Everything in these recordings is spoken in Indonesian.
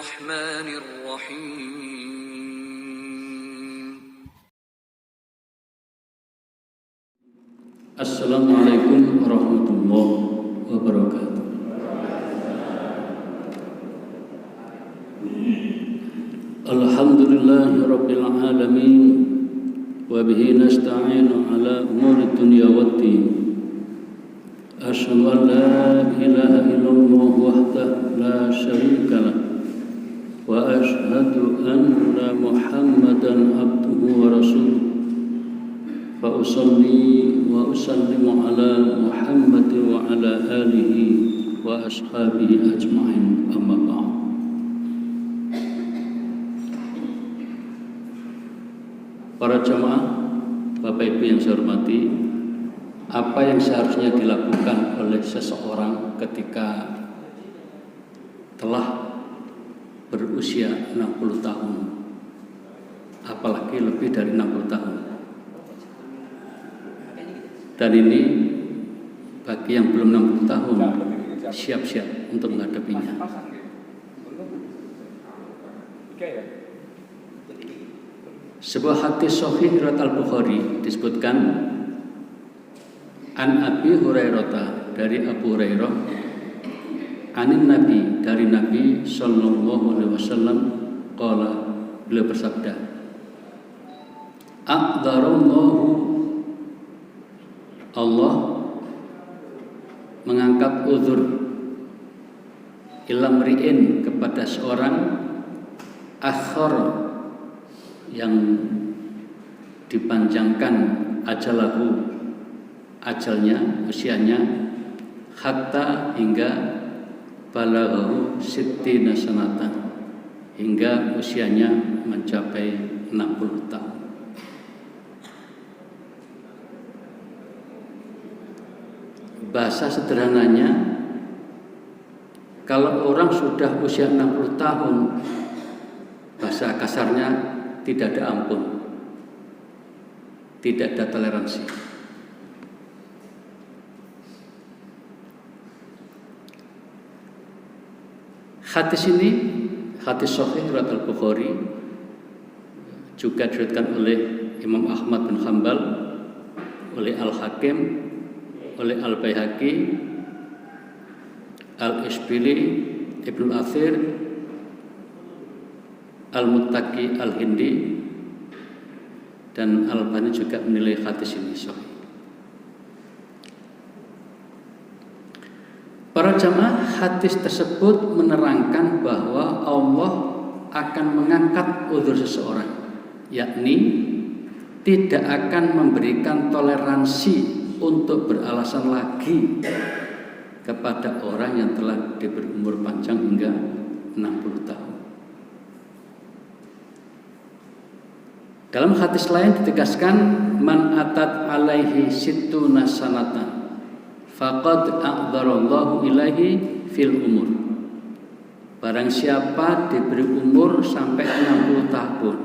الرحمن الرحيم. Assalamualaikum warahmatullahi wabarakatuh. Alhamdulillahi rabbil alamin, wa bihi nasta'inu ala umuri dunya waddin. Asyhadu an la ilaha illallah wahdahu la syarika lah, wa asyhadu anna Muhammadan abduhu wa rasuluh. Fa usalli wa usallimu ala Muhammad wa ala alihi wa ashabihi ajma'in, amma ba'd. Para jamaah, Bapak Ibu yang saya hormati, apa yang seharusnya dilakukan oleh seseorang ketika telah berusia 60 tahun, apalagi lebih dari 60 tahun. Dan ini bagi yang belum 60 tahun, siap-siap untuk menghadapinya. Sebuah hadis sahih riwayat Al-Bukhari disebutkan an Abi Hurairah, dari Abu Hurairah, anin Nabi, dari Nabi sallallahu alaihi wasallam, qala, beliau bersabda, aqdarallahu, Allah mengangkat uzur ila mri'in, kepada seorang, akhar, yang dipanjangkan ajalahu, ajalnya, usianya, hatta, hingga balaghahu sittina sanatan, hingga usianya mencapai 60 tahun. Bahasa sederhananya, kalau orang sudah usia 60 tahun, bahasa kasarnya tidak ada ampun, tidak ada toleransi. Hadis ini, hadis sahih riwayat Al-Bukhari, juga diriwayatkan oleh Imam Ahmad bin Hanbal, oleh Al-Hakim, oleh Al-Baihaqi, Al-Isbili, Ibnu Athir, Al-Muttaqi Al-Hindi, dan Al-Albani juga menilai hadis ini sahih. Para jamaah, hadis tersebut menerangkan bahwa Allah akan mengangkat uzur seseorang, yakni tidak akan memberikan toleransi untuk beralasan lagi kepada orang yang telah diberi umur panjang hingga 60 tahun. Dalam hadis lain ditegaskan, man atat alaihi sittuna sanatan faqad a'dzarallahu ilaihi fil umur. Barang siapa diberi umur sampai 60 tahun,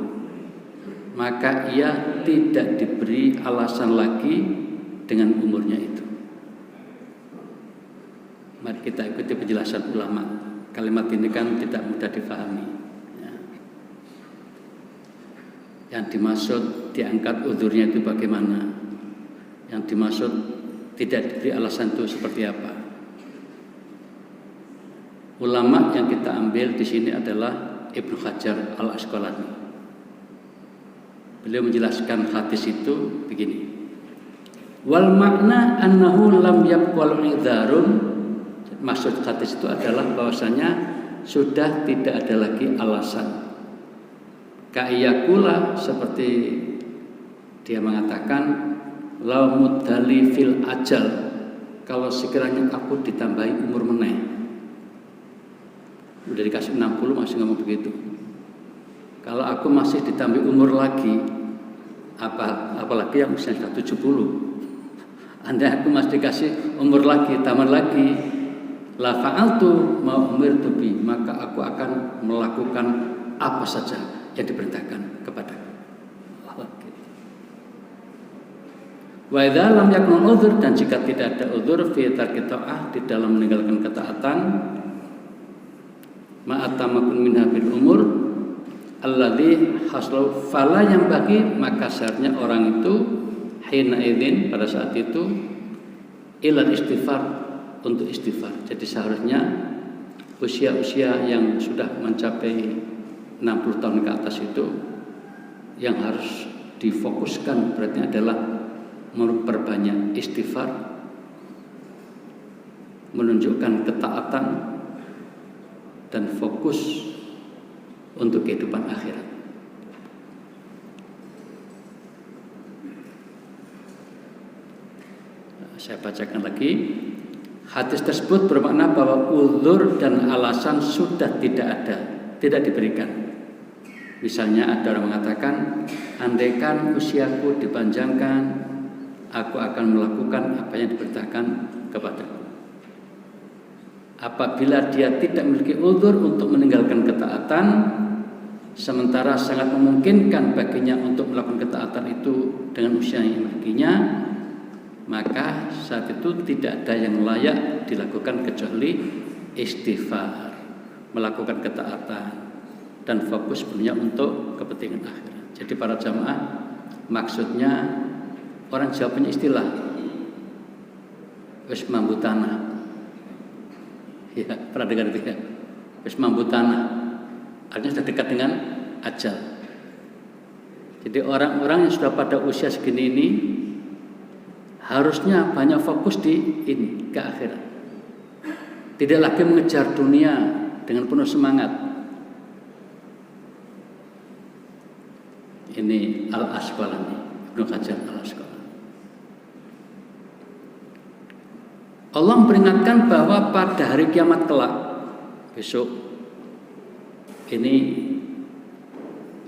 maka ia tidak diberi alasan lagi dengan umurnya itu. Mari kita ikuti penjelasan ulama. Kalimat ini kan tidak mudah difahami. Yang dimaksud diangkat uzurnya itu bagaimana? Yang dimaksud tidak diberi alasan itu seperti apa? Ulama yang kita ambil di sini adalah Ibnu Hajar Al-Asqalani. Beliau menjelaskan hadis itu begini. Wal makna annahu lam yaqwal idharun. Maksud hadis itu adalah bahwasanya sudah tidak ada lagi alasan. Ka'iyakula, seperti dia mengatakan, la mudali fil ajal, kalau sekiranya aku ditambahi umur meneh. Udah dikasih 60 masih ngomong begitu. Kalau aku masih ditambah umur lagi, apalagi yang usia sudah 70. Andai aku masih dikasih umur lagi, tambah lagi, la fa'altu ma umirtu bi, maka aku akan melakukan apa saja yang diperintahkan kepadaku. Wa idza lam yakun udhur, dan jika tidak ada udhur fi tarki ta'ah, di dalam meninggalkan ketaatan, ma'atamakun minha bil umur alladzi haslu fala yang bagi, maka seharusnya orang itu hina idzin pada saat itu ilal istighfar, untuk istighfar. Jadi seharusnya usia-usia yang sudah mencapai 60 tahun ke atas itu yang harus difokuskan berarti adalah memperbanyak istighfar, menunjukkan ketaatan dan fokus untuk kehidupan akhirat. Saya bacakan lagi. Hadis tersebut bermakna bahwa uzur dan alasan sudah tidak ada, tidak diberikan. Misalnya ada orang mengatakan, andaikan usiaku dipanjangkan, aku akan melakukan apa yang diperintahkan kepadaku. Apabila dia tidak memiliki uzur untuk meninggalkan ketaatan, sementara sangat memungkinkan baginya untuk melakukan ketaatan itu dengan usia yang dimilikinya, maka saat itu tidak ada yang layak dilakukan kecuali istighfar, melakukan ketaatan dan fokus sebenarnya untuk kepentingan akhirat. Jadi para jamaah, maksudnya orang Jawa punya istilah wis mambu tanah. Ya, pernah dengar itu ya? Wis mambu tanah. Artinya sudah dekat dengan ajal. Jadi orang-orang yang sudah pada usia segini ini harusnya banyak fokus di ini, ke akhirat. Tidak lagi mengejar dunia dengan penuh semangat. Ini Al-Asqalani, Ibnu Hajar Al-Asqalani. Allah memperingatkan bahwa pada hari kiamat kelak, besok, ini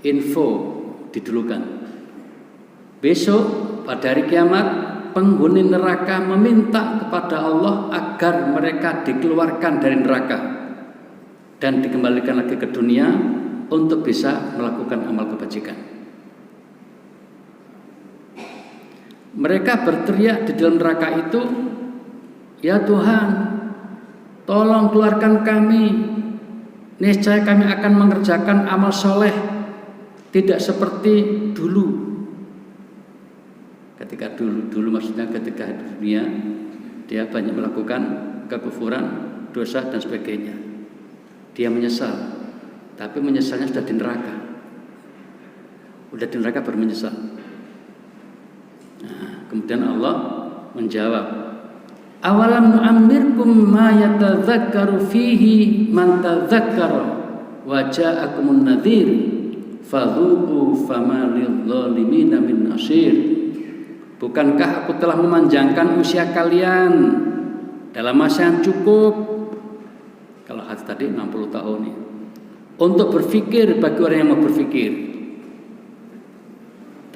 info didulukan. Besok pada hari kiamat, penghuni neraka meminta kepada Allah agar mereka dikeluarkan dari neraka dan dikembalikan lagi ke dunia untuk bisa melakukan amal kebajikan. Mereka berteriak di dalam neraka itu, "Ya Tuhan, tolong keluarkan kami. Niscaya kami akan mengerjakan amal soleh, tidak seperti dulu." Ketika dulu maksudnya ketika di dunia dia banyak melakukan kekufuran, dosa dan sebagainya. Dia menyesal, tapi menyesalnya sudah di neraka. Udah di neraka baru menyesal. Nah, kemudian Allah menjawab, "Awalam nu'ammirkum ma yatadzakkaru fihi man tadzakkara wa ja'akumun nadhir fadzuqu fama lidh-dhalimina min nasir." Bukankah aku telah memanjangkan usia kalian dalam masa yang cukup? Kalau hadis tadi 60 tahun ya. Untuk berfikir bagi orang yang mau berfikir.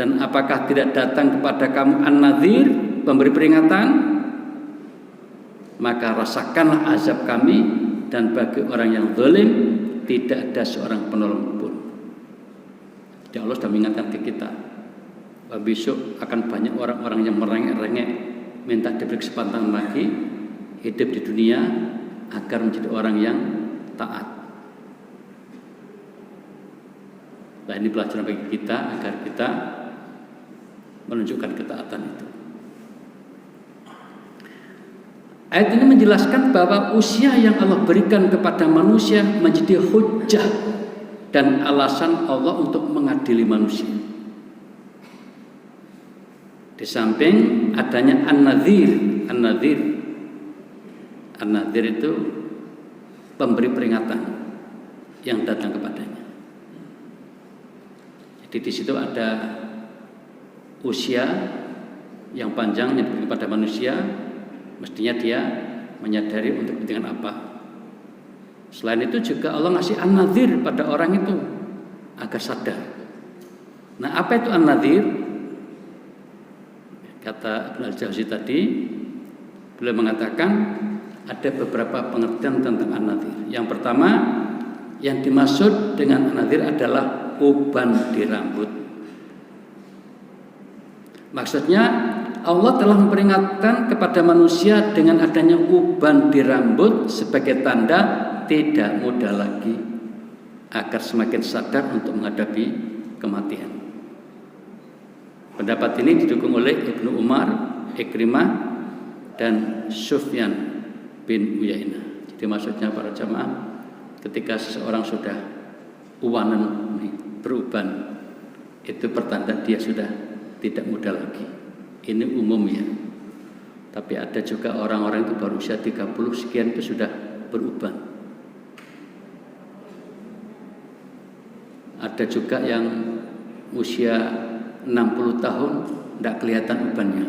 Dan apakah tidak datang kepada kamu an-nadhir, pemberi peringatan? Maka rasakanlah azab kami, dan bagi orang yang zalim tidak ada seorang penolong pun. Jadi Allah sudah mengingatkan kita, besok akan banyak orang-orang yang merengek-rengek minta diberi kesempatan lagi hidup di dunia agar menjadi orang yang taat. Nah, ini pelajaran bagi kita agar kita menunjukkan ketaatan itu. Ayat ini menjelaskan bahwa usia yang Allah berikan kepada manusia menjadi hujjah dan alasan Allah untuk mengadili manusia. Di samping adanya an-nadhir itu pemberi peringatan yang datang kepadanya. Jadi di situ ada usia yang panjang yang diberikan kepada manusia, mestinya dia menyadari untuk kepentingan apa. Selain itu juga Allah ngasih an-nadhir pada orang itu agar sadar. Nah, apa itu an-nadhir? Kata Ibnu Al-Jauzi tadi, beliau mengatakan ada beberapa pengertian tentang an-nadhir. Yang pertama, yang dimaksud dengan an-nadhir adalah uban di rambut. Maksudnya Allah telah memperingatkan kepada manusia dengan adanya uban di rambut sebagai tanda tidak mudah lagi agar semakin sadar untuk menghadapi kematian. Pendapat ini didukung oleh Ibnu Umar, Ikrimah, dan Sufyan bin Uyainah. Jadi maksudnya para jamaah, ketika seseorang sudah uwanan beruban, itu pertanda dia sudah tidak muda lagi. Ini umum ya. Tapi ada juga orang-orang itu baru usia 30 sekian itu sudah beruban. Ada juga yang usia 60 tahun tidak kelihatan ubannya,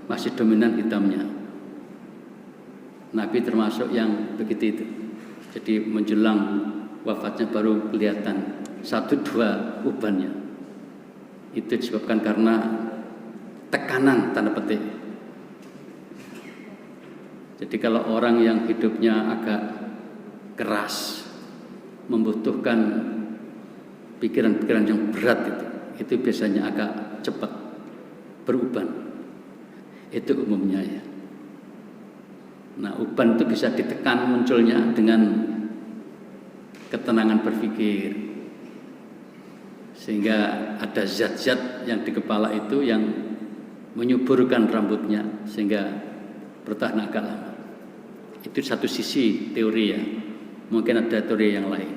masih dominan hitamnya. Nabi termasuk yang begitu itu. Jadi menjelang wafatnya baru kelihatan 1-2 ubannya. Itu disebabkan karena tekanan tanda petik. Jadi kalau orang yang hidupnya agak keras, membutuhkan pikiran-pikiran yang berat itu biasanya agak cepat beruban. Itu umumnya ya. Nah, uban itu bisa ditekan munculnya dengan ketenangan berpikir, sehingga ada zat-zat yang di kepala itu yang menyuburkan rambutnya sehingga bertahan agak lama. Itu satu sisi teori ya. Mungkin ada teori yang lain.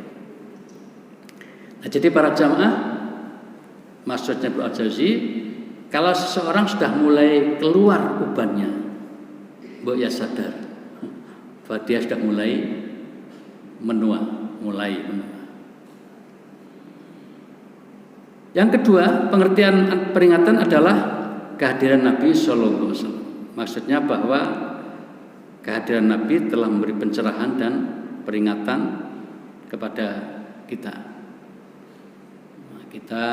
Nah, jadi para jamaah, maksudnya Ibnu Al-Jauzi, kalau seseorang sudah mulai keluar ubannya, mbok ya sadar bahwa dia sudah mulai menua. Yang kedua, pengertian peringatan adalah kehadiran Nabi Sallallahu Alaihi Wasallam. Maksudnya bahwa kehadiran Nabi telah memberi pencerahan dan peringatan kepada kita. Kita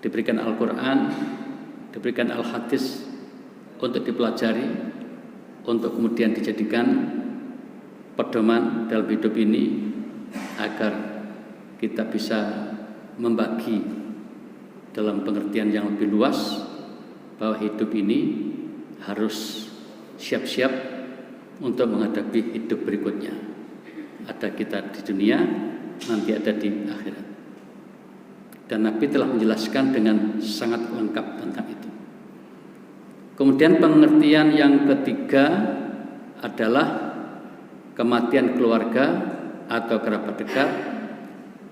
diberikan Al-Quran, diberikan Al-Hadis untuk dipelajari, untuk kemudian dijadikan pedoman dalam hidup ini agar kita bisa membagi dalam pengertian yang lebih luas bahwa hidup ini harus siap-siap untuk menghadapi hidup berikutnya. Ada kita di dunia, nanti ada di akhirat. Dan Nabi telah menjelaskan dengan sangat lengkap tentang itu. Kemudian pengertian yang ketiga adalah kematian keluarga atau kerabat dekat,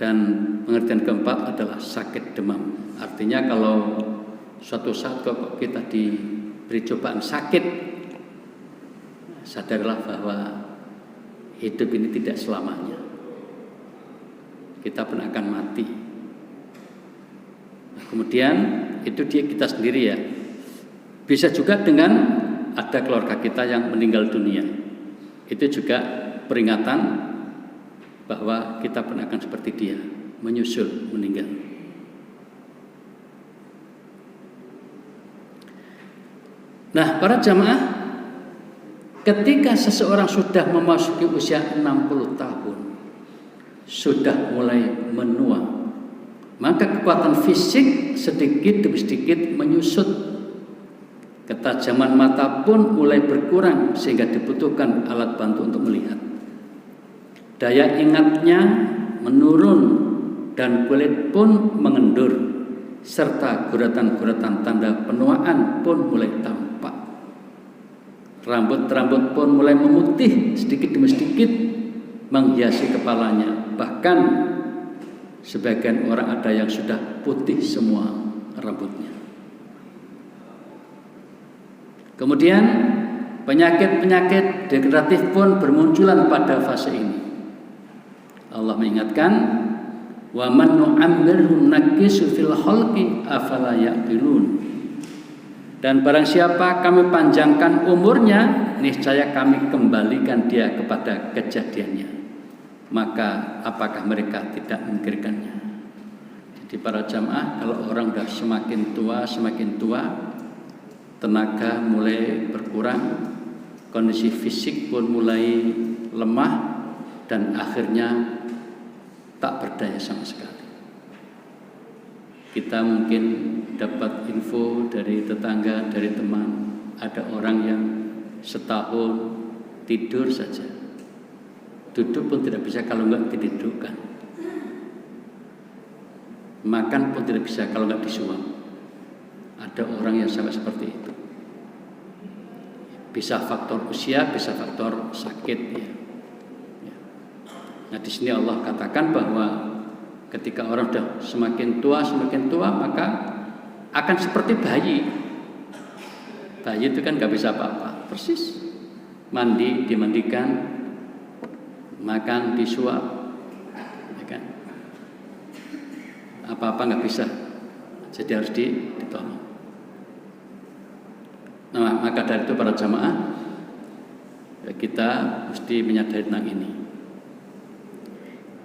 dan pengertian keempat adalah sakit demam. Artinya kalau suatu saat kok kita diberi cobaan sakit, sadarlah bahwa hidup ini tidak selamanya. Kita pun akan mati. Nah, kemudian itu dia kita sendiri ya. Bisa juga dengan ada keluarga kita yang meninggal dunia. Itu juga peringatan bahwa kita pun akan seperti dia, menyusul meninggal. Nah, para jamaah, ketika seseorang sudah memasuki usia 60 tahun, sudah mulai menua, maka kekuatan fisik sedikit demi sedikit menyusut. Ketajaman mata pun mulai berkurang sehingga dibutuhkan alat bantu untuk melihat. Daya ingatnya menurun dan kulit pun mengendur, serta guratan-guratan tanda penuaan pun mulai tampak. Rambut-rambut pun mulai memutih sedikit demi sedikit menghiasi kepalanya. Bahkan sebagian orang ada yang sudah putih semua rambutnya. Kemudian penyakit-penyakit degeneratif pun bermunculan pada fase ini. Allah mengingatkan, wa man nu'ammirhu nakisu fil khalqi afala ya'qilun. Dan barang siapa kami panjangkan umurnya, niscaya kami kembalikan dia kepada kejadiannya. Maka apakah mereka tidak memikirkannya? Jadi para jamaah, kalau orang sudah semakin tua, tenaga mulai berkurang, kondisi fisik pun mulai lemah, dan akhirnya tak berdaya sama sekali. Kita mungkin dapat info dari tetangga, dari teman, ada orang yang setahun tidur saja Duduk pun tidak bisa kalau nggak didudukkan. Makan pun tidak bisa kalau nggak disuap. Ada orang yang sampai seperti itu. Bisa faktor usia, bisa faktor sakit. Ya. Nah di sini Allah katakan bahwa ketika orang sudah semakin tua maka akan seperti bayi. Bayi itu kan nggak bisa apa-apa, persis. Mandi, dimandikan, makan, disuap, ya kan? Apa-apa nggak bisa, jadi harus ditolong. Nah, maka dari itu para jamaah, kita mesti menyadari tentang ini.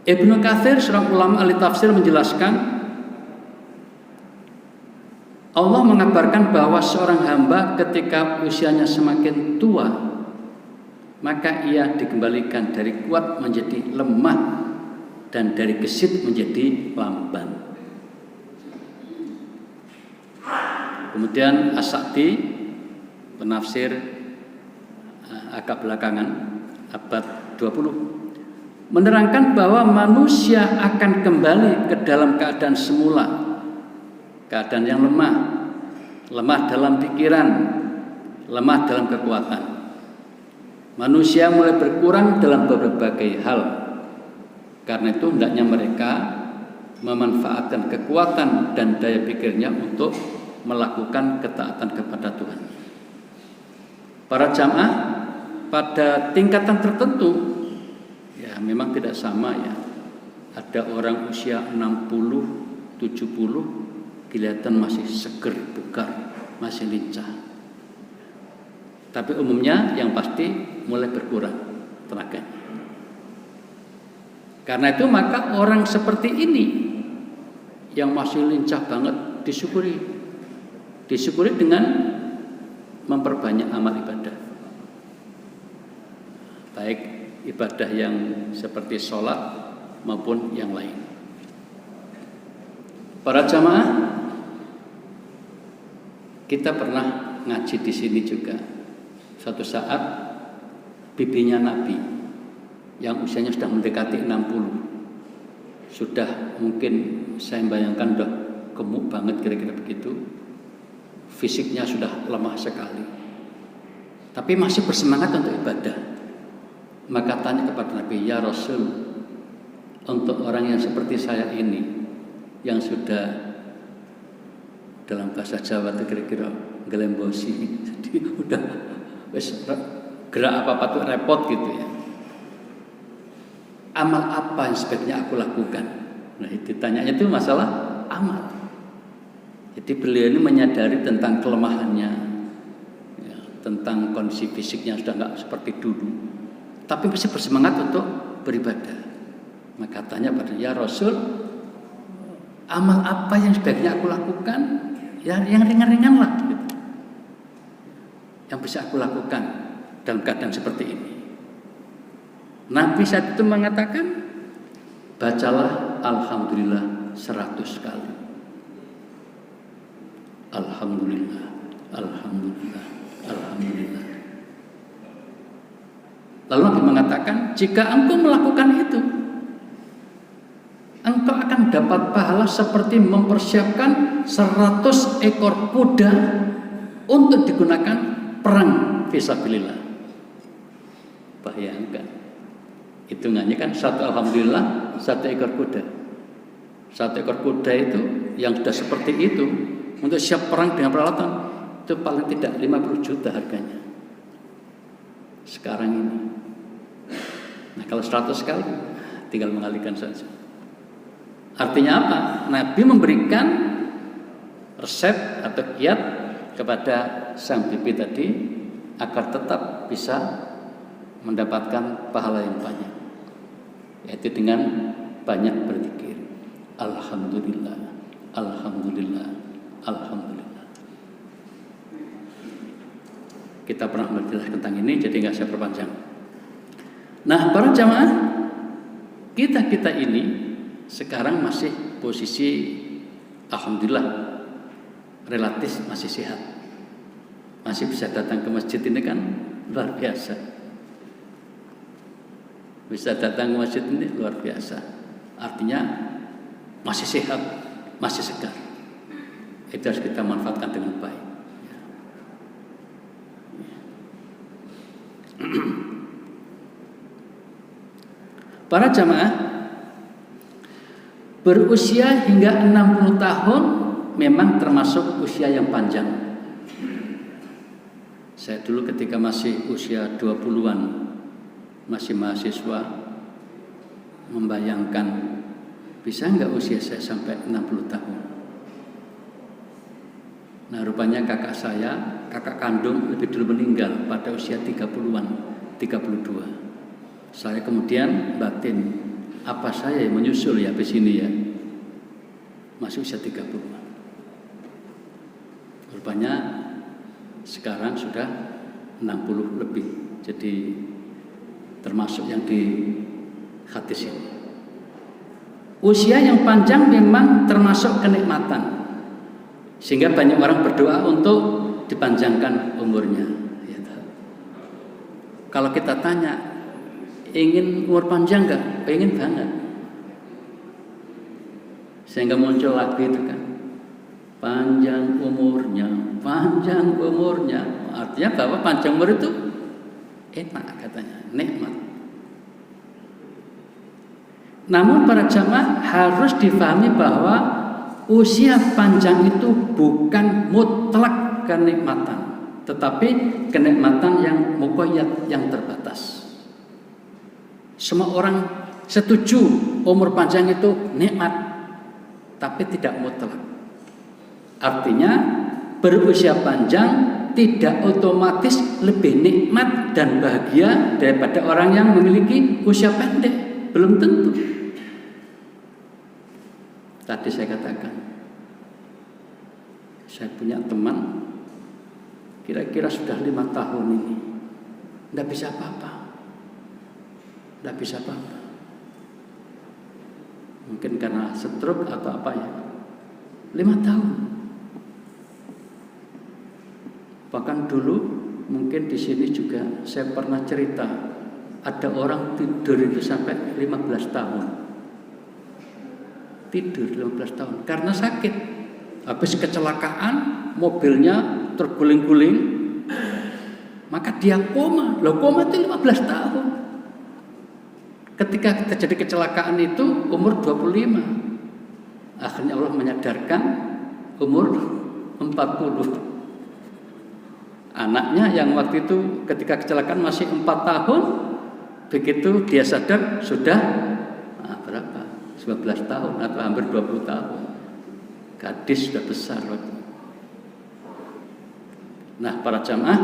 Ibnu Katsir, seorang ulama ahli tafsir, menjelaskan Allah mengabarkan bahwa seorang hamba ketika usianya semakin tua, maka ia dikembalikan dari kuat menjadi lemah dan dari gesit menjadi lamban. Kemudian As-Sa'di, penafsir agak belakangan abad 20, menerangkan bahwa manusia akan kembali ke dalam keadaan semula, keadaan yang lemah dalam pikiran, lemah dalam kekuatan. Manusia mulai berkurang dalam berbagai hal. Karena itu hendaknya mereka memanfaatkan kekuatan dan daya pikirnya untuk melakukan ketaatan kepada Tuhan. Para jamaah pada tingkatan tertentu ya memang tidak sama ya. Ada orang usia 60, 70 kelihatan masih seger, bugar, masih lincah. Tapi umumnya yang pasti mulai berkurang tenaganya. Karena itu maka orang seperti ini yang masih lincah banget disyukuri dengan memperbanyak amal ibadah. Baik ibadah yang seperti sholat maupun yang lain. Para jamaah, kita pernah ngaji di sini juga. Suatu saat bibinya Nabi yang usianya sudah mendekati 60, sudah mungkin saya bayangkan udah gemuk banget kira-kira begitu, fisiknya sudah lemah sekali, tapi masih bersemangat untuk ibadah. Maka tanya kepada Nabi, ya Rasul, untuk orang yang seperti saya ini, yang sudah dalam bahasa Jawa itu kira-kira gelembosi, jadi udah gerak apa-apa tuh repot gitu ya. Amal apa yang sebaiknya aku lakukan? Nah itu tanyanya itu masalah amal. Jadi beliau ini menyadari tentang kelemahannya, ya, tentang kondisi fisiknya sudah nggak seperti dulu, tapi masih bersemangat untuk beribadah. Maka tanya pada ya Rasul, amal apa yang sebaiknya aku lakukan? Ya yang ringan-ringan lah, gitu, yang bisa aku lakukan dalam keadaan seperti ini. Nabi saat itu mengatakan, bacalah Alhamdulillah 100 kali. Alhamdulillah, Alhamdulillah, Alhamdulillah. Lalu Nabi mengatakan, jika engkau melakukan itu, engkau akan dapat pahala seperti mempersiapkan 100 ekor kuda untuk digunakan perang fisabilillah. Bayangkan, hitungannya kan satu alhamdulillah, 1 ekor kuda. 1 ekor kuda itu yang sudah seperti itu untuk siap perang dengan peralatan itu paling tidak 50 juta harganya sekarang ini. Nah kalau 100 kali tinggal mengalihkan saja. Artinya apa? Nabi memberikan resep atau kiat kepada sang bibi tadi agar tetap bisa mendapatkan pahala yang banyak, yaitu dengan banyak berzikir. Alhamdulillah, Alhamdulillah, Alhamdulillah. Kita pernah menjelaskan tentang ini, jadi nggak saya perpanjang. Nah, para jamaah, kita ini sekarang masih posisi alhamdulillah relatif masih sehat, masih bisa datang ke masjid, ini kan luar biasa. bisa datang ke masjid ini luar biasa. Artinya masih sehat, masih segar. Itu harus kita manfaatkan dengan baik. Para jamaah, berusia hingga 60 tahun memang termasuk usia yang panjang. Saya dulu ketika masih usia 20-an, masih mahasiswa, membayangkan bisa nggak usia saya sampai 60 tahun. Nah, rupanya kakak saya, kakak kandung lebih dulu meninggal pada usia 30-an, 32. Saya kemudian batin, apa saya yang menyusul ya habis ini ya, masih usia 30-an. Rupanya sekarang sudah 60 lebih, jadi termasuk yang di hadis ini. Usia yang panjang memang termasuk kenikmatan, sehingga banyak orang berdoa untuk dipanjangkan umurnya. Kalau kita tanya, ingin umur panjang enggak? Pengen banget. Sehingga muncul lagu itu kan, panjang umurnya, panjang umurnya. Artinya bahwa panjang umur itu enak katanya, nikmat. Namun para jamaah harus difahami bahwa usia panjang itu bukan mutlak kenikmatan, tetapi kenikmatan yang muqayyad, yang terbatas. Semua orang setuju umur panjang itu nikmat, tapi tidak mutlak. Artinya berusia panjang tidak otomatis lebih nikmat dan bahagia daripada orang yang memiliki usia pendek, belum tentu. Tadi saya katakan, saya punya teman kira-kira sudah 5 tahun ini tidak bisa apa-apa, tidak bisa apa-apa. Mungkin karena stroke atau apa ya, 5 tahun. Bahkan dulu mungkin di sini juga saya pernah cerita, ada orang tidur itu sampai 15 tahun. Tidur 15 tahun karena sakit. Habis kecelakaan, mobilnya terguling-guling, maka dia koma. Loh, koma itu 15 tahun. Ketika terjadi kecelakaan itu umur 25. Akhirnya Allah menyadarkan umur 40. Anaknya yang waktu itu ketika kecelakaan masih 4 tahun, begitu dia sadar sudah berapa? 19 tahun atau hampir 20 tahun. Gadis sudah besar waktu. Nah, para jamaah,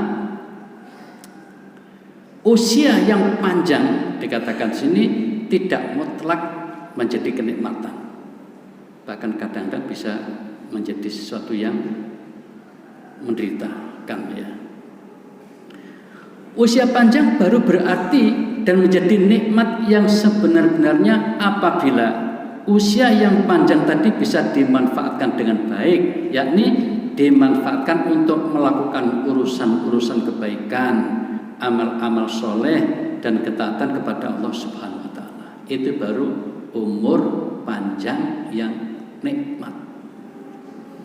usia yang panjang dikatakan sini tidak mutlak menjadi kenikmatan. Bahkan kadang-kadang bisa menjadi sesuatu yang menderitakan ya. Usia panjang baru berarti dan menjadi nikmat yang sebenar-benarnya apabila usia yang panjang tadi bisa dimanfaatkan dengan baik, yakni dimanfaatkan untuk melakukan urusan-urusan kebaikan, amal-amal soleh dan ketaatan kepada Allah Subhanahu wa Ta'ala. Itu baru umur panjang yang nikmat.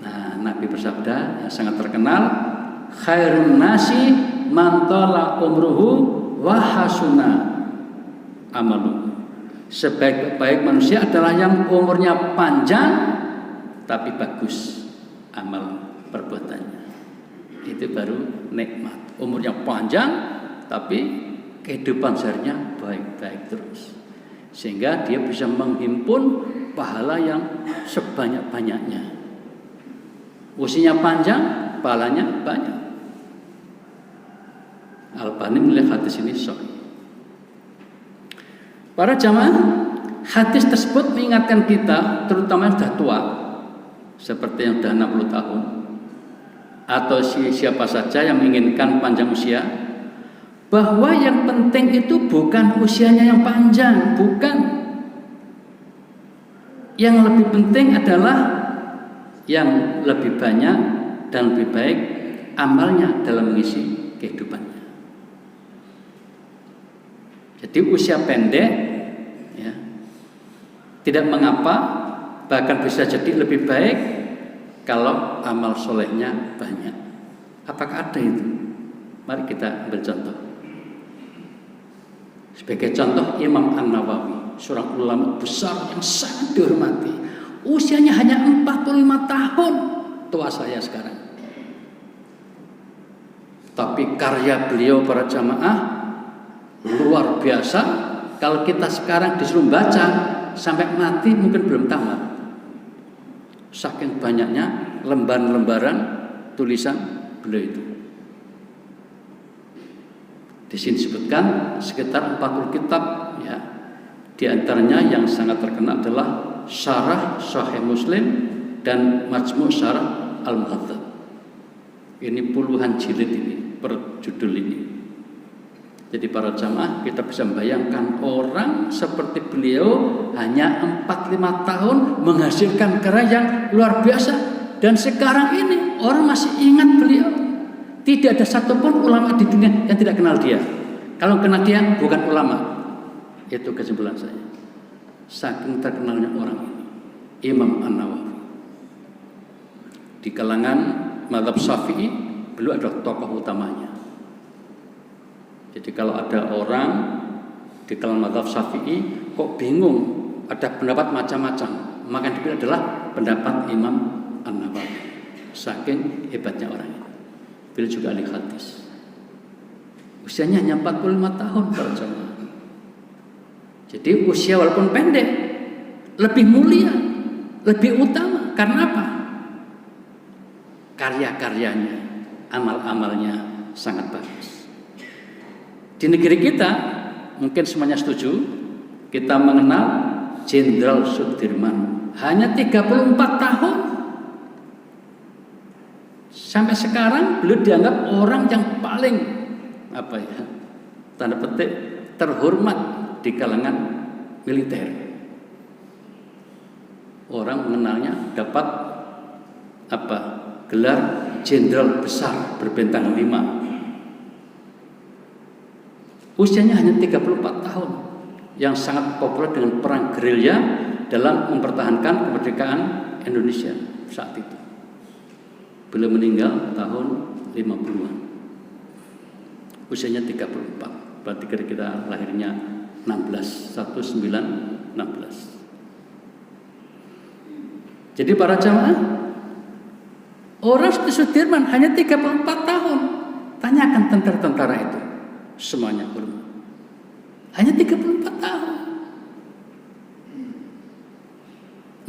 Nah, Nabi bersabda yang sangat terkenal, khairun nasi man tala umruhu wa hasuna amalu. Sebaik-baik manusia adalah yang umurnya panjang tapi bagus amal perbuatannya. Itu baru nikmat. Umurnya panjang tapi kehidupan seharinya baik-baik terus, sehingga dia bisa menghimpun pahala yang sebanyak-banyaknya. Usianya panjang, pahalanya banyak. Al-Albani melihat hadis ini sahih. Para jamaah, hadis tersebut mengingatkan kita, terutama yang sudah tua, seperti yang sudah 60 tahun, atau siapa saja yang menginginkan panjang usia, bahwa yang penting itu bukan usianya yang panjang, bukan. Yang lebih penting adalah yang lebih banyak dan lebih baik amalnya dalam mengisi kehidupannya. Jadi usia pendek ya, tidak mengapa, bahkan bisa jadi lebih baik kalau amal solehnya banyak. Apakah ada itu? Mari kita ambil contoh. Sebagai contoh, Imam An-Nawawi, seorang ulama besar yang sangat dihormati. Usianya hanya 45 tahun, tua saya sekarang. Tapi karya beliau para jamaah luar biasa. Kalau kita sekarang disuruh baca sampai mati mungkin belum tamat. Saking banyaknya lembaran-lembaran tulisan beliau itu. Di sini disebutkan sekitar 40 kitab ya. Di antaranya yang sangat terkenal adalah Syarah Sahih Muslim dan Majmu' Syarah Al-Muhadzab. Ini puluhan jilid ini per judul ini. Jadi para jamaah, kita bisa membayangkan orang seperti beliau hanya 45 tahun menghasilkan karya yang luar biasa. Dan sekarang ini orang masih ingat beliau. Tidak ada satupun ulama di dunia yang tidak kenal dia. Kalau kenal dia bukan ulama. Itu kesimpulan saya. Saking terkenalnya orang ini, Imam An-Nawawi. Di kalangan mazhab Syafi'i, beliau adalah tokoh utamanya. Jadi kalau ada orang di kalangan mazhab Syafi'i kok bingung, ada pendapat macam-macam, maka dipilih adalah pendapat Imam An-Nawawi. Saking hebatnya orang ini. Beliau juga ahli hadis. Usianya hanya 45 tahun para jamaah. Jadi usia walaupun pendek lebih mulia, lebih utama. Karena apa? Karya-karyanya, amal-amalnya sangat bagus. Di negeri kita, mungkin semuanya setuju, kita mengenal Jenderal Sudirman. Hanya 34 tahun. Sampai sekarang beliau dianggap orang yang paling tanda petik terhormat di kalangan militer. Orang mengenalnya dapat gelar jenderal besar berbintang 5. Usianya hanya 34 tahun, yang sangat populer dengan perang gerilya dalam mempertahankan kemerdekaan Indonesia saat itu. Beliau meninggal tahun 50-an. Usianya 34. Berarti kira-kira lahirnya 1916. Jadi para jamaah, orang seperti Sudirman hanya 34 tahun. Tanyakan tentara-tentara itu, semuanya hormat. Hanya 34 tahun.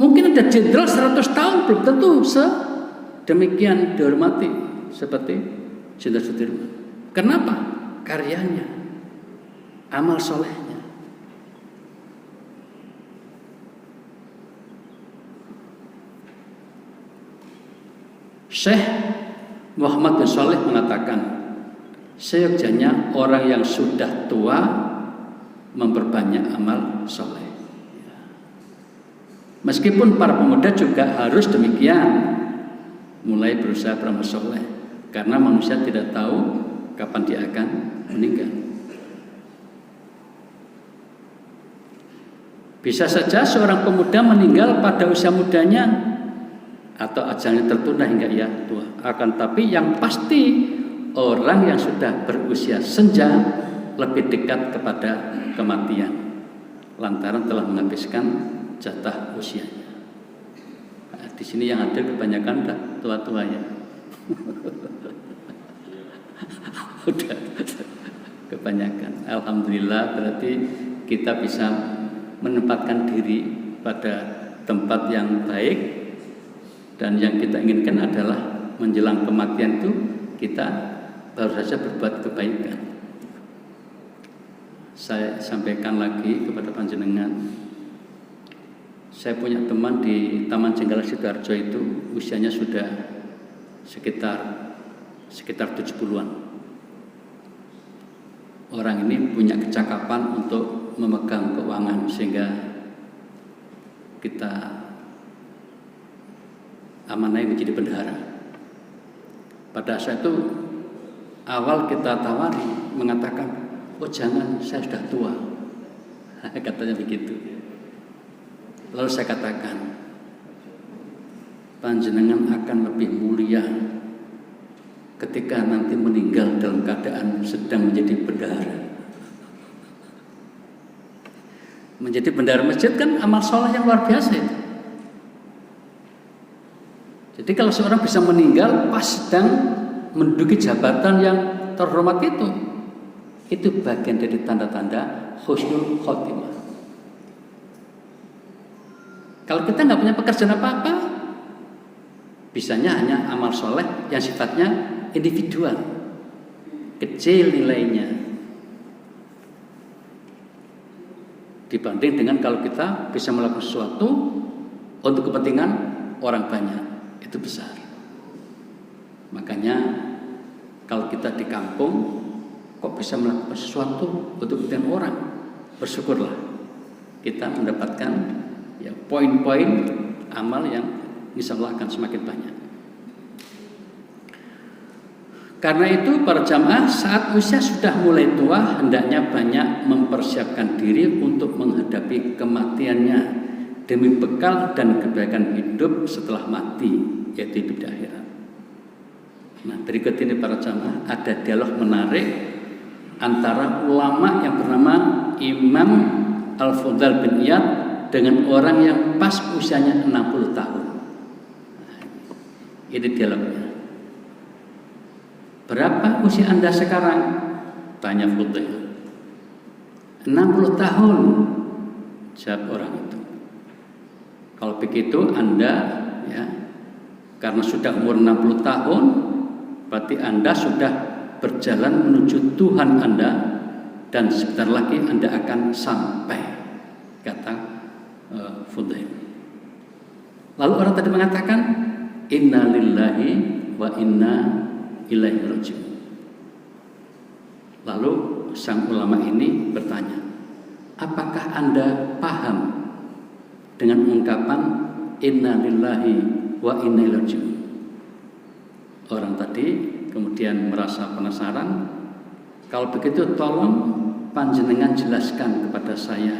Mungkin ada jenderal 100 tahun, belum tentu demikian dihormati seperti Jenderal Sudirman. Kenapa? Karyanya, amal solehnya. Syekh Muhammad bin Shalih mengatakan, seyogyanya orang yang sudah tua memperbanyak amal soleh. Meskipun para pemuda juga harus demikian, mulai berusaha beramal soleh, karena manusia tidak tahu kapan dia akan meninggal. Bisa saja seorang pemuda meninggal pada usia mudanya atau ajalnya tertunda hingga ia tua. Akan tapi yang pasti orang yang sudah berusia senja lebih dekat kepada kematian lantaran telah menghabiskan jatah usianya. Di sini yang hadir kebanyakan udah tua-tua ya. Udah kebanyakan. Alhamdulillah, berarti kita bisa menempatkan diri pada tempat yang baik, dan yang kita inginkan adalah menjelang kematian itu kita baru saja berbuat kebaikan. Saya sampaikan lagi kepada panjenengan, saya punya teman di Taman Jenggala Sidoarjo itu usianya sudah sekitar 70-an. Orang ini punya kecakapan untuk memegang keuangan sehingga kita amanai menjadi bendahara. Pada saat itu awal kita tawari mengatakan, oh jangan, saya sudah tua. Katanya begitu. Lalu saya katakan, panjenengan akan lebih mulia ketika nanti meninggal dalam keadaan sedang menjadi bendahara. Menjadi bendahara masjid kan amal soleh yang luar biasa itu. Jadi kalau seorang bisa meninggal pas sedang menduduki jabatan yang terhormat itu bagian dari tanda-tanda husnul khotimah. Kalau kita nggak punya pekerjaan apa-apa, bisanya hanya amal soleh yang sifatnya individual, kecil nilainya, dibanding dengan kalau kita bisa melakukan sesuatu untuk kepentingan orang banyak, itu besar. Makanya kalau kita di kampung kok bisa melakukan sesuatu untuk kepentingan orang, bersyukurlah kita mendapatkan ya poin-poin amal yang insya Allah akan semakin banyak. Karena itu para jamaah, saat usia sudah mulai tua, hendaknya banyak mempersiapkan diri untuk menghadapi kematiannya demi bekal dan kebaikan hidup setelah mati, yaitu hidup di akhirat. Nah, berikut ini para jamaah ada dialog menarik antara ulama yang bernama Imam Al-Fudhal bin Iyad dengan orang yang pas usianya 60 tahun. Nah, ini dialognya. Berapa usia Anda sekarang? Tanya Fudhal. 60 tahun, jawab orang itu. Kalau begitu Anda ya, karena sudah umur 60 tahun, berarti Anda sudah berjalan menuju Tuhan Anda, dan sebentar lagi Anda akan sampai, kata Fudhal. Lalu orang tadi mengatakan, inna lillahi wa inna ilaihi raji'un. Lalu sang ulama ini bertanya, apakah Anda paham dengan ungkapan inna lillahi wa inna ilaihi raji'un? Orang tadi kemudian merasa penasaran. Kalau begitu tolong panjenengan jelaskan kepada saya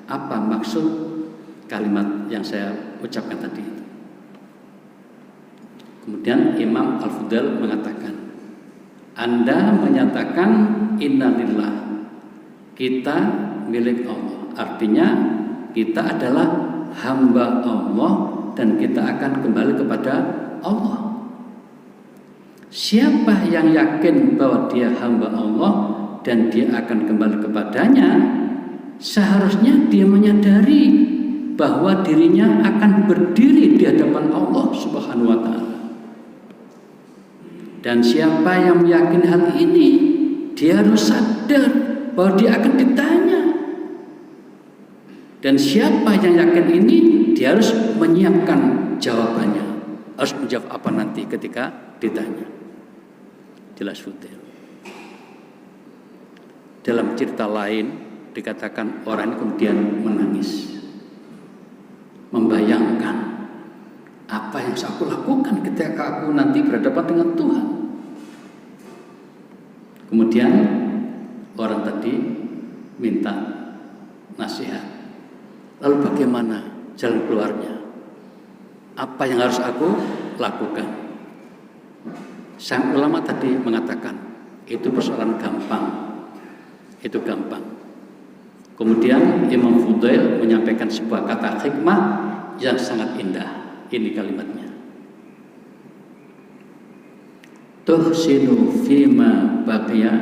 apa maksud kalimat yang saya ucapkan tadi itu. Kemudian Imam Al-Fudhal mengatakan, Anda menyatakan innalillah, kita milik Allah. Artinya kita adalah hamba Allah dan kita akan kembali kepada Allah. Siapa yang yakin bahwa dia hamba Allah dan dia akan kembali kepadanya, seharusnya dia menyadari bahwa dirinya akan berdiri di hadapan Allah Subhanahu wa Ta'ala. Dan siapa yang meyakini hal ini, dia harus sadar bahwa dia akan ditanya. Dan siapa yang yakin ini, dia harus menyiapkan jawabannya. Harus menjawab apa nanti ketika ditanya. Jelas Fudhal. Dalam cerita lain dikatakan orang ini kemudian menangis, membayangkan apa yang aku lakukan ketika aku nanti berhadapan dengan Tuhan. Kemudian orang tadi minta nasihat. Lalu bagaimana jalan keluarnya? Apa yang harus aku lakukan? Sang ulama tadi mengatakan, itu persoalan gampang. Itu gampang. Kemudian Imam Fudhal menyampaikan sebuah kata hikmah yang sangat indah. Ini kalimatnya. Tuhsinu fima baqiya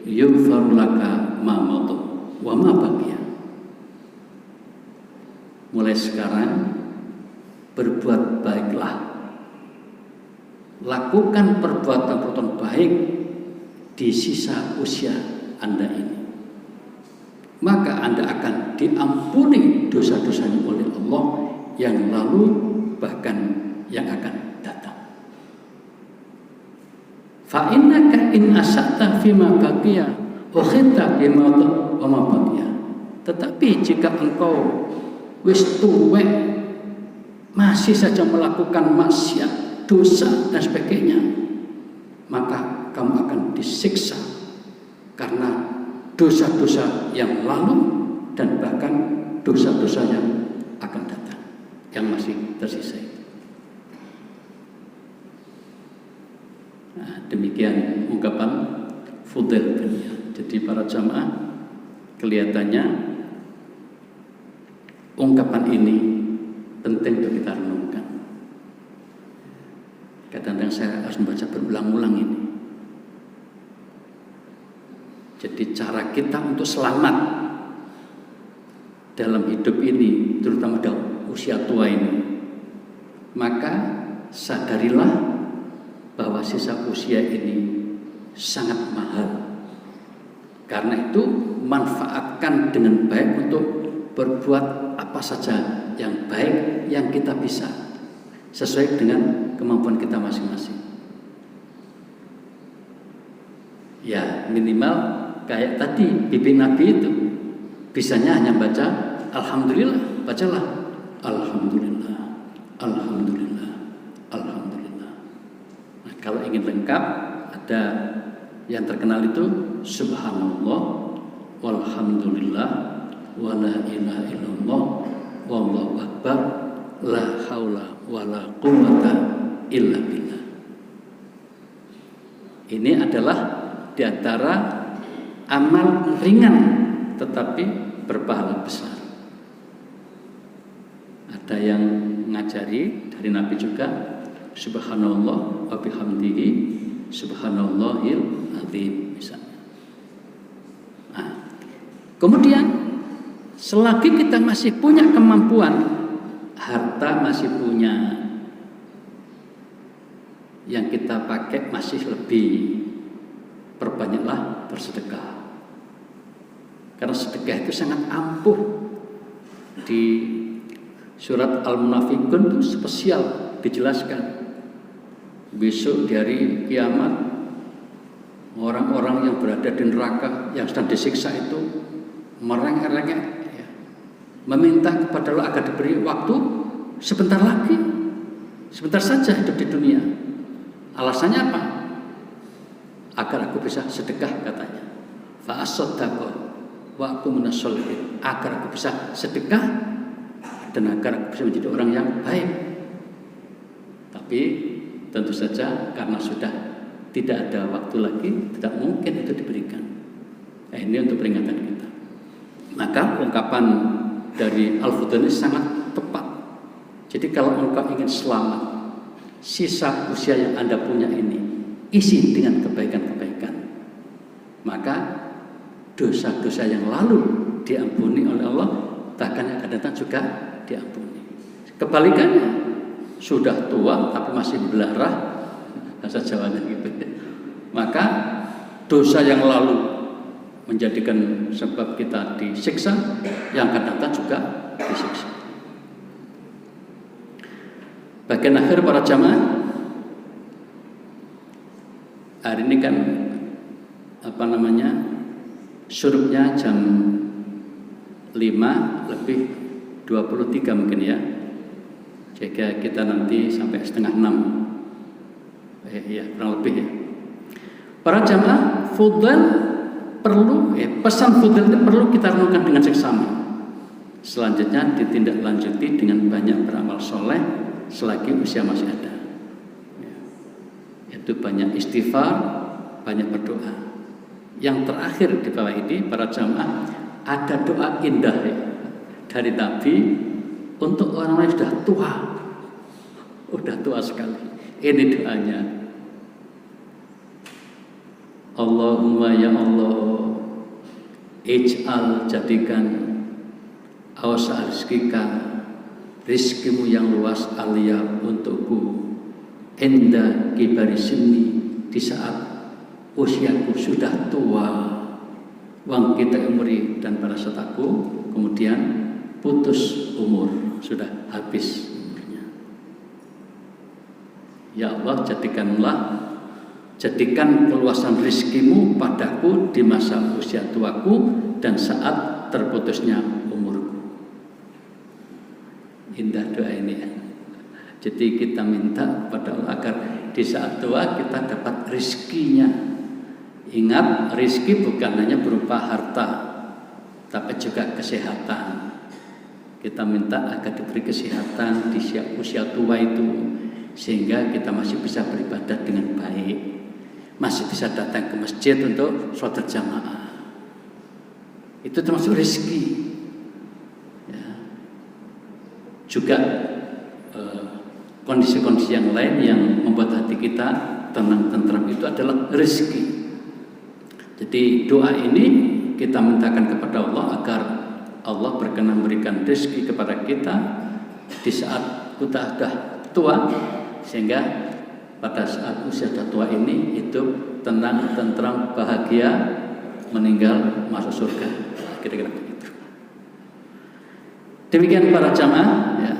yughfar laka ma madu wa ma baqiya. Mulai sekarang berbuat baiklah. Lakukan perbuatan-perbuatan baik di sisa usia Anda ini. Maka Anda akan diampuni dosa-dosanya oleh Allah yang lalu bahkan yang akan datang. Fa innaka in asata fima baqiya ukhita bima wa ma baqiya. Tetapi jika engkau wis tuwek masih saja melakukan maksiat, dosa dan sebagainya, maka kamu akan disiksa karena dosa-dosa yang lalu dan bahkan dosa-dosa yang akan datang, yang masih tersisa. Nah, demikian ungkapan Fudail bin Iyad. Jadi para jamaah, kelihatannya ungkapan ini penting untuk kita renungkan. Kadang-kadang saya harus membaca berulang-ulang ini. Jadi cara kita untuk selamat dalam hidup ini, terutama dalam usia tua ini, maka sadarilah bahwa sisa usia ini sangat mahal. Karena itu manfaatkan dengan baik untuk berbuat apa saja yang baik yang kita bisa, sesuai dengan kemampuan kita masing-masing. Ya minimal kayak tadi bibi Nabi itu, bisanya hanya baca Alhamdulillah, bacalah Alhamdulillah, Alhamdulillah, Alhamdulillah. Nah, kalau ingin lengkap, ada yang terkenal itu Subhanallah, walhamdulillah, wala ilaha illallah, wallahu akbar, la haula wala quwwata illa billah. Ini adalah di antara amal ringan tetapi berpahala besar. Ada yang ngajari dari Nabi juga, Subhanallah wa bihamdihi subhanallahil azim misalnya. Nah, kemudian selagi kita masih punya kemampuan, harta masih punya, yang kita pakai masih lebih, perbanyaklah bersedekah. Karena sedekah itu sangat ampuh. Di surat Al-Munafiqun itu spesial dijelaskan. Besok di hari kiamat, orang-orang yang berada di neraka yang sedang disiksa itu merengek-rengek, ya, meminta kepada Allah agar diberi waktu sebentar lagi, sebentar saja hidup di dunia. Alasannya apa? Agar aku bisa sedekah, katanya. Fa'asaddaqa wa aku minasolihin, agar aku bisa sedekah dan agar aku bisa menjadi orang yang baik. Tapi tentu saja karena sudah tidak ada waktu lagi, tidak mungkin itu diberikan. Nah, ini untuk peringatan kita. Maka ungkapan dari Al-Fudail ini sangat tepat. Jadi kalau engkau ingin selamat, sisa usia yang Anda punya ini isi dengan kebaikan-kebaikan, maka dosa-dosa yang lalu diampuni oleh Allah, bahkan yang akan datang juga diampuni. Kebalikannya, sudah tua tapi masih belarah, bahasa Jawanya gitu, maka dosa yang lalu menjadikan sebab kita disiksa, yang akan datang juga disiksa. Bagian akhir para jamaah, hari ini kan syuruknya jam 5:23 mungkin ya. Jika kita nanti sampai 5:30, ya kurang lebih ya. Para jamaah, Fudail perlu, pesan Fudail itu perlu kita renungkan dengan seksama. Selanjutnya ditindaklanjuti dengan banyak beramal soleh selagi usia masih ada. Yaitu banyak istighfar, banyak berdoa. Yang terakhir di bawah ini para jamaah, ada doa indah dari Nabi untuk orang yang sudah tua sekali. Ini doanya. Allahumma ya Allah, ij'al, jadikan, awsa rizkika, rizkimu yang luas alia untukku, inda kibari sinni, di saat usiaku sudah tua, wang kita umri, dan pada saat aku kemudian putus umur, sudah habis umurnya. Ya Allah, jadikan keluasan rizkimu padaku di masa usia tuaku dan saat terputusnya umurku. Indah doa ini ya. Jadi kita minta kepada Allah agar di saat tua kita dapat rizkinya Ingat, rizki bukan hanya berupa harta, tapi juga kesehatan. Kita minta agar diberi kesehatan di usia tua itu, sehingga kita masih bisa beribadah dengan baik, masih bisa datang ke masjid untuk sholat jamaah. Itu termasuk rizki. Ya. Juga kondisi-kondisi yang lain yang membuat hati kita tenang tentram itu adalah rezeki. Jadi doa ini kita mintakan kepada Allah agar Allah berkenan memberikan rezeki kepada kita di saat kita sudah tua, sehingga pada saat usia sudah tua ini hidup tenang tentram bahagia, meninggal masuk surga. Kira-kira begitu. Demikian para jamaah ya,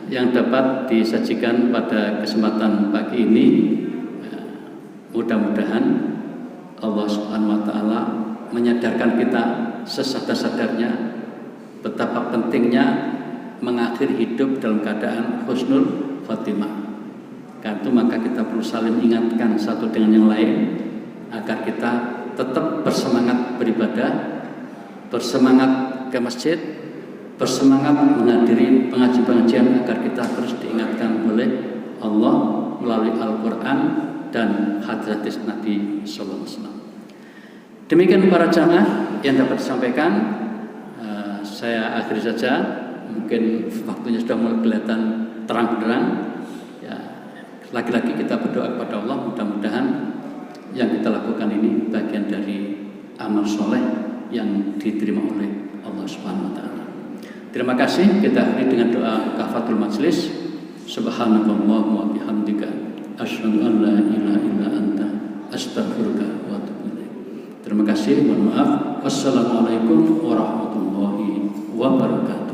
yang dapat disajikan pada kesempatan pagi ini. Mudah-mudahan Allah Subhanahu wa taala menyadarkan kita sesadar-sadarnya betapa pentingnya mengakhiri hidup dalam keadaan husnul khotimah. Karena itu maka kita perlu saling ingatkan satu dengan yang lain agar kita tetap bersemangat beribadah, bersemangat ke masjid, bersemangat menghadiri pengajian-pengajian agar kita terus diingatkan oleh Allah melalui Al-Quran dan hadis Nabi Sallallahu Alaihi Wasallam. Demikian para jamaah yang dapat disampaikan. Saya akhiri saja. Mungkin waktunya sudah mulai kelihatan terang benderang. Ya, lagi-lagi kita berdoa kepada Allah, mudah-mudahan yang kita lakukan ini bagian dari amal soleh yang diterima oleh Allah Subhanahu Wa Taala. Terima kasih. Kita akhiri dengan doa kafatul majlis. Subhanallah wa bihamdika asyhadu an la ilaha illa anta astaghfiruka wa atubu ilaik. Terima kasih. Mohon maaf. Wassalamualaikum warahmatullahi wabarakatuh.